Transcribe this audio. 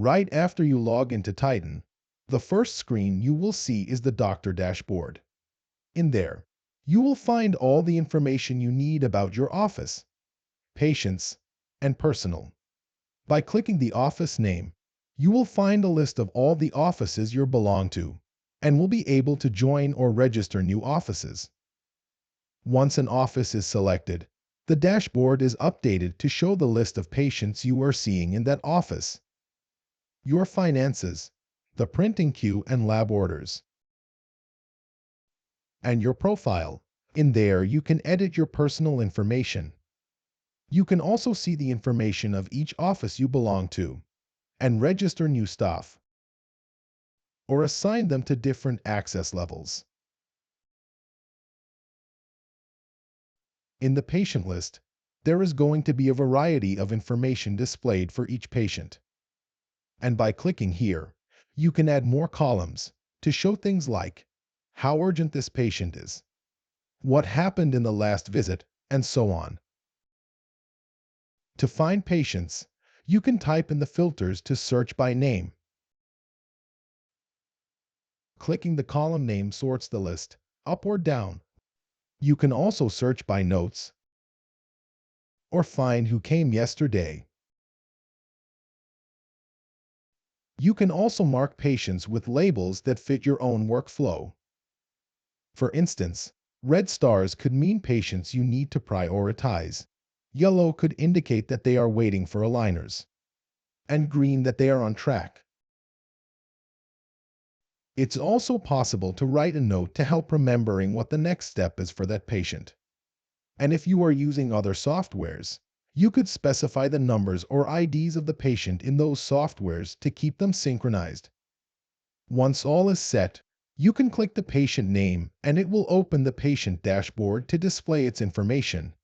Right after you log into Titan, the first screen you will see is the doctor dashboard. In there, you will find all the information you need about your office, patients, and personal. By clicking the office name, you will find a list of all the offices you belong to and will be able to join or register new offices. Once an office is selected, the dashboard is updated to show the list of patients you are seeing in that office, your finances, the printing queue and lab orders, and your profile. In there, you can edit your personal information. You can also see the information of each office you belong to and register new staff or assign them to different access levels. In the patient list, there is going to be a variety of information displayed for each patient. And by clicking here, you can add more columns to show things like how urgent this patient is, what happened in the last visit, and so on. To find patients, you can type in the filters to search by name. Clicking the column name sorts the list up or down. You can also search by notes or find who came yesterday. You can also mark patients with labels that fit your own workflow. For instance, red stars could mean patients you need to prioritize. Yellow could indicate that they are waiting for aligners, and green that they are on track. It's also possible to write a note to help remembering what the next step is for that patient. And if you are using other softwares, you could specify the numbers or IDs of the patient in those softwares to keep them synchronized. Once all is set, you can click the patient name and it will open the patient dashboard to display its information.